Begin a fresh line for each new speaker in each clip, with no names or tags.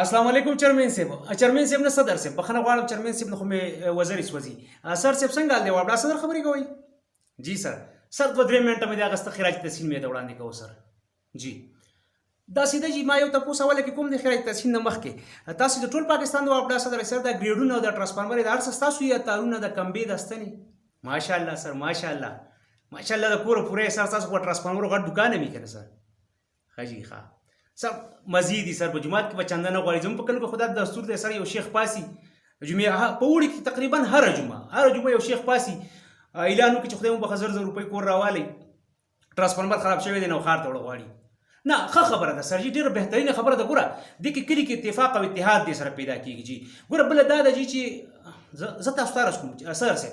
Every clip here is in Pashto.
السلام علیکم چیرمن صاحب نه صدر صاحب بخښنه غواړم چیرمن صاحب نه خو مې وزیر سوځي سر صاحب څنګه حال دی وابلا صدر خبرې کوي جی سر 2-3 منټه مې د اغسطه خراج تحصیل مې د وړاندې کوو سر جی دا سیده جی ما یو تاسو اوله کې کوم د خراج تحصیل نه مخکې تاسو د ټول پاکستان د وابلا صدر سر د ګریډونو د ټرانسفارمر د ارس تاسو یا تارونه د کمبې دستنی ماشاءالله سر ماشاءالله د کور پوره سر تاسو په ټرانسفارمر غټ دکان مې کنه سر خجی ښا سر مزیدی سر په جمعات کې بچنده نه غواړي زموږ په کلو کې خدا د دستور دی سر یو شیخ پاسي جمعه په وړي کې تقریبا هر جمعه یو شیخ پاسي اعلان وکړي چې خدای مو به 1000 روپۍ کور راوالي ټرانسفارمر خراب شوی دی نو خار ته وړ غواړي نه ښه خبره ده سر جی ډیره بهترینه خبره ده ګوره د کې کلی کې اتفاق او اتحاد دې سره پیدا کیږي جی ګوره بل دا ده جی چې زه تاسو ته رسوم سر سه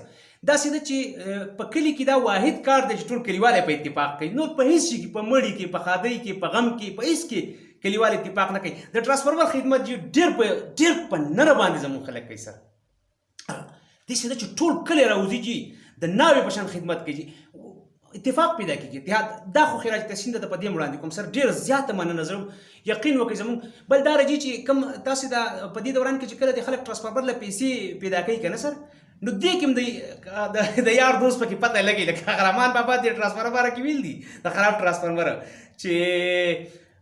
دا سیده چې په کلی کې دا واحد کار دی چې ټول کلیواله په اتفاق کوي نور په هیڅ شي کې په مړی کې په خادۍ کې په غم کې په هیڅ کې کلیوال اتفاق نه کوي د ټرانسفارمر خدمت جی ډیر په نره باندې زموږ خلک کوي سر دې سیده چې ټول کلی راوځي جی د ناوې په شان خدمت کوي اتفاق پیدا کیږي اتحاد دا خو خراج تحصیل د پدې وړاندې کوم سر ډیر زیاته مننه زم یقین وکړئ زموږ بل دا راځي چې کم تاسو دا پدې دوران کې چې کله د خلک ټرانسفارمر له پیسې پیدا کوي کنه سر نو دې کوم د یار دوست پکې پته لګي لکه غرمان بابا د ټرانسفارمر کې ویل دي د خراب ټرانسفارمر چې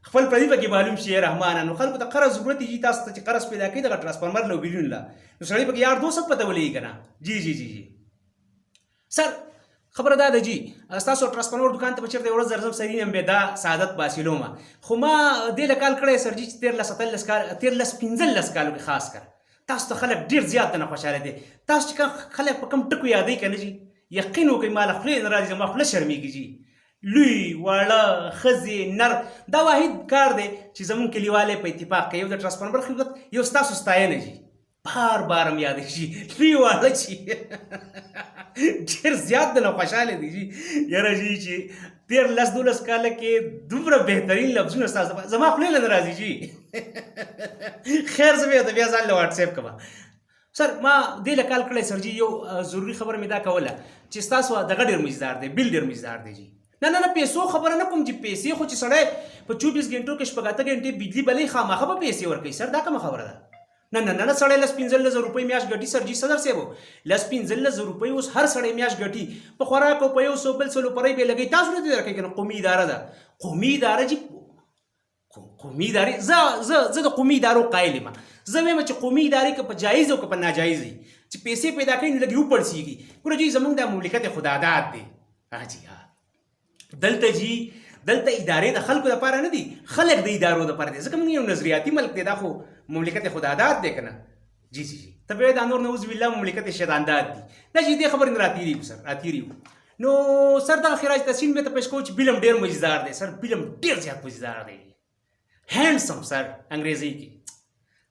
خپل پردي پکې معلوم شي رحمان نو خلکو ته قرض ضرورت دي تاسو ته چې قرض پیدا کوي د ټرانسفارمر له ویلون لا نو سړی پکې یار دوست پته ولې کنه جی سر خبره دا ده جی تاسو ټرانسفارمر دکان ته بچرته ورځ درځم سړی هم به دا سعادت باسلومه خو ما دې لکال کړی سر جی 13 کالو کې خاص کر تاسو ته خلک ډیر زیات نه خوشاله دي تاسو چې خلک په کم ټکو یادې کنه جی یقین وکړئ مال خپل نه راځي ما خپل شرمېږي جی لوی واړه خزي نر دا واحد کار دی چې زمون کلیواله په اتفاق کوي د ټرانسفارمر خدمت یو تاسو ستاینه جی بار هم یاد شي لوی واړه چی ډیر زیات نه خوشاله دي جی یاره جی چې 13 کال کې دومره بهترین لفظونه تاسو زما خپل نه راځي جی خیر زه بیا ځان له واتس اپ کوم سر ما دې لکال کړی سر جی یو ضروری خبر مې دا کوله چې تاسو دغه ډیر مزدار دی بل ډیر مزدار دی جی نه پیسو خبره نه کوم چې پیسې خو چې سړی په 24 غنټو کې شپږ غنټې بجلی بلې خامخه به پیسې ورکوي سر دا کوم خبره ده نه سړی لس 15,000 روپۍ میاش ګټي سر جی صدر صاحب لس 15,000 روپۍ اوس هر سړی میاش ګټي په خوراک او په یو سو بل سلو پرې به لګي تاسو نه درکې کنه قومي اداره ده قومي اداره جی قومي اداره زه د قومي ادارو قایل یم زه وایم چې قومي ادارې که په جایز او که په ناجایز وي چې پیسې پیدا کوي نو لږ وپړسیږي ګوره جی زموږ د مملکت خداداد دی دلته ادارې د خلکو لپاره نه دي خلک د ادارو لپاره دي ځکه موږ یو نظریاتي ملک دی دا خو مملکت خداداد دی کنه جی ته به دا نور نعوذ بالله مملکت شیطانداد دی دا چې دې خبرې نه راتېري نو سر دغه خراج تحصیل مې ته پیش کوم چې فلم ډېر مزدار دی سر فلم ډېر زیات مزدار دی هینډسم سر انګریزي کې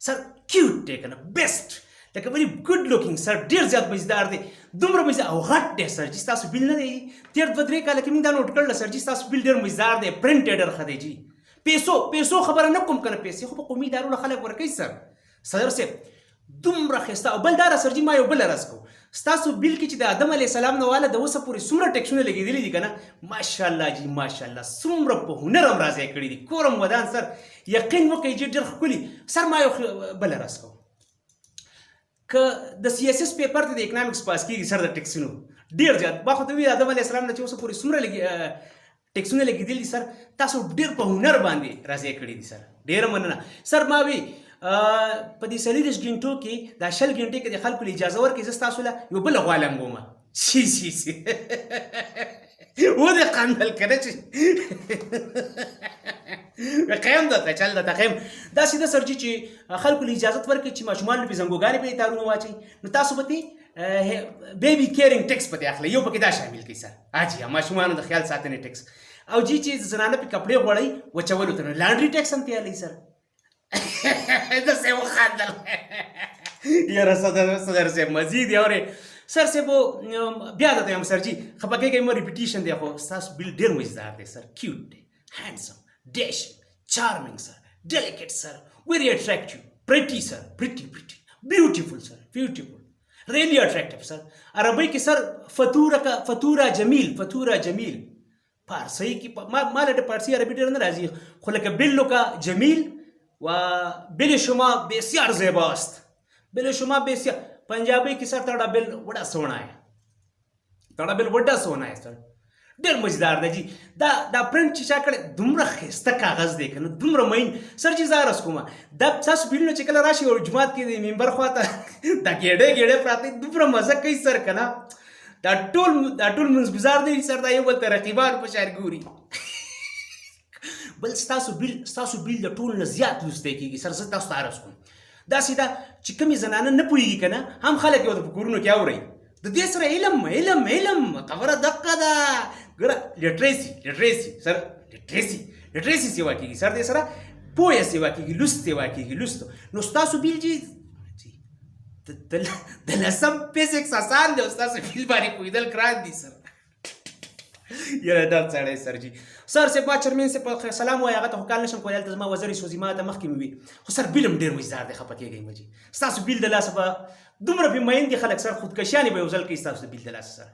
سر کیوټ دی کنه بیسټ لکه ویری ګډ لوکینګ سر ډیر زیات مزدار دی دومره مزدار او غټ دی سر چې تاسو بیل نه دی 13 کال کې موږ دا نوٹ کړل سر چې تاسو بیل ډیر مزدار دی پرنټډر خدای جی پیسو خبره نه کوم کنه پیسې خو په قومي ادارو له خلک ورکوي سر صدر صاحب دومره ښایسته او بل دا سر جی ما یو بل راز کو ستاسو بیل کې چې د آدم علیه السلام نه واله د اوسه پورې څومره ټیکسونه لګېدلي دي کنه ماشاءالله جی ماشاءالله څومره په هنر هم راځي کړي دي کورم ودان سر یقین وکړئ چې ډېر ښکلي سر ما یو بل راز کو که د CSS پیپر ته د اکنامکس پاس کېږي سر د ټیکسونو ډېر زیات ما خو ته ویل آدم علیه السلام نه چې اوسه پورې څومره ټیکسونه لګېدلي دي سر تاسو ډېر په هنر باندې راضي کړي دي سر ډېره مننه سر ما وی په دې 40 غنټو کې دا 20 غنټې کې د خلکو له اجازه ورکړي زه ستاسو له یو بله غوا لنګومه ودې قندل کنه چې قیم ده چل ده قیم دا سیده سر جی چې خلکو له اجازه ورکړي چې ماشومان په زنګوګانې په تارونه واچي نو تاسو به بیبي کیرینګ ټیکس پته اخلي یو پکې دا شامل کی سر اجي ماشومان د خیال ساتنې ټیکس او جی چې زنانه په کپڑے غوړی وچولو ته لانډري ټیکس هم تیالي سر دا سه وخاندل یاره صدر سے مزید یاره سر سے وہ بیا دته هم سر جی خپګه کې مو ریپیټیشن دی خو تاسو بیل ډیر مزدار دی سر کیوټ دی هانډسم dashing, charming, sir, delicate, sir, very attractive, pretty, sir, pretty, beautiful, sir, beautiful, really attractive, sir. عربی کې سر فطورا جمیل فارسی کې ماله د فارسی عربي ډېر نه راځي خو لکه بلو کا جمیل و بل شما بسیار زیباست، بل شما بسیار. پنجابی کې سر تړه بل وډا سونا ہے، تړه بل وډا سونا ہے سر. ډېر مزیدار دی جی. دا پرنټ چې چا کړی دومره ښایسته کاغذ دی که نه، دومره مین سر چې زه عرض کومه دا ستاسو بیلونه چې کله راشي او جومات کې د ممبر خواته دا ګېډې پراته دي، دومره مزه کوي سر که نه. دا ټول منځګزار دی سر، دا یو بل ته رقیبان په شان ګوري. بل ستاسو بیل د ټول نه زیات لوستی کېږي سر. زه تاسو ته عرض کوم داسې ده چې کومې زنانه نه پوهېږي که نه، هم خلک یې ورته په کورونو کې اورئ. د دې سره علم خبره دقه ده. ګوره لټریسي سر، لټریسي سیوا کېږي سر، دې سره پوهه سیوا کېږي، لوست سیوا کېږي، لوست. نو ستاسو بیل چې د لسم فزیکس اسان دی او ستاسو بیل باندې پوهېدل ګران دي سر. یاره ډېر سړی سر جي. سر صاحب ما چرمین صاحب سلام وایي، هغه ته خو کال نشم کولی، هلته زما وزرې سوځي، ما ته مخکې مې وي. خو سر بیل هم ډېر مزدار دی، خفه کېږئ مه جي. ستاسو بیل د لاسه به دومره پې مین دي خلک سر، خودکشیانې به یو ځل کوي ستاسو د بیل د لاسه سر.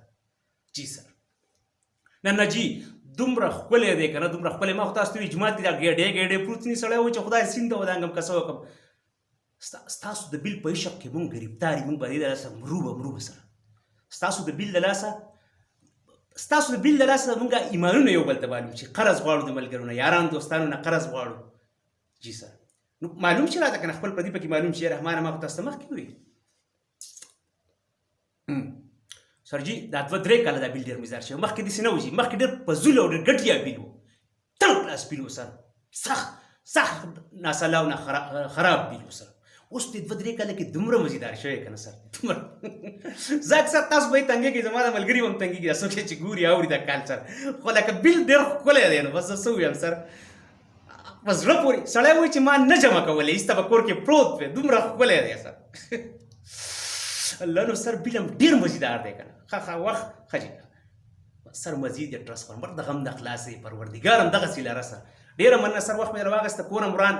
جي سر نه جي دومره ښکلی دی که نه، دومره ښکلی. ما خو تاسو ته وي جومات کې دا ګېډې پروت نی سړی وایي چې خدای سیند ته ودانګم که څه وکړم. ستاسو د بیل په عشق کې مونږ ګرفتار یو، مونږ به د دې د لاسه مرو به سره. ستاسو د بیل د لاسه مونږ ایمانونه یو بل ته معلوم چې قرض غواړو د ملګرو نه، یارانو دوستانو نه قرض غواړو. جي سر نو معلوم چې راته که نه، خپل پردي پکې معلوم چې رحمانه ما خو تاسو ته مخکې وویل سر جي. دا 2-3 کاله دا بیل ډېر مزدار شوی. مخکې داسې نه و جي، مخکې ډېر فضول او ډېر ګټیا بیل و، تړ کلاس بیل و سر، سخت ناسلا او خراب بیل و سر. اوس دې 2-3 کاله کې دومره مزیدار شوی که نه سر، دومره. زه اکثر تاسو به یې تنګېږئ، زما د ملګري به هم تنګېږي، دا څوک چې ګوري اوري دا کال سر. خو لکه بیل ډېر ښکلی دی نو بس زه څه ووایم سر، په زړه پورې. سړی وایي چې ما نه جمع کولی، ایسته به کور کې پروت وی، دومره ښکلی دی سر. الله نو سر بیل هم ډېر مزیدار دی که نه. وخت ښه جي سر مزید یې ټرانسفارمر د غم د خلاصې پروردګار هم دغسې لره سر. ډېره مننه سر، وخت مې راواخیسته، کور هم وران،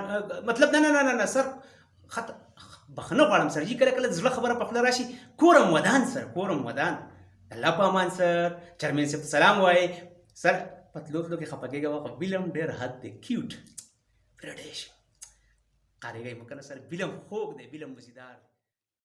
مطلب نه سر بخښنه غواړم سر جي. کله کله د زړه خبره په خوله راشي، کور هم ودان سر، کور هم ودان. الله په امان سر. چرمین صاحب ته سلام وایي سر. په تلو کې خفه کېږه، خو بیل هم ډېر حد دی، کیوټ برډیش قارېږئ مه که نه سر. بیل هم خوږ دی، بیل هم مزیدار.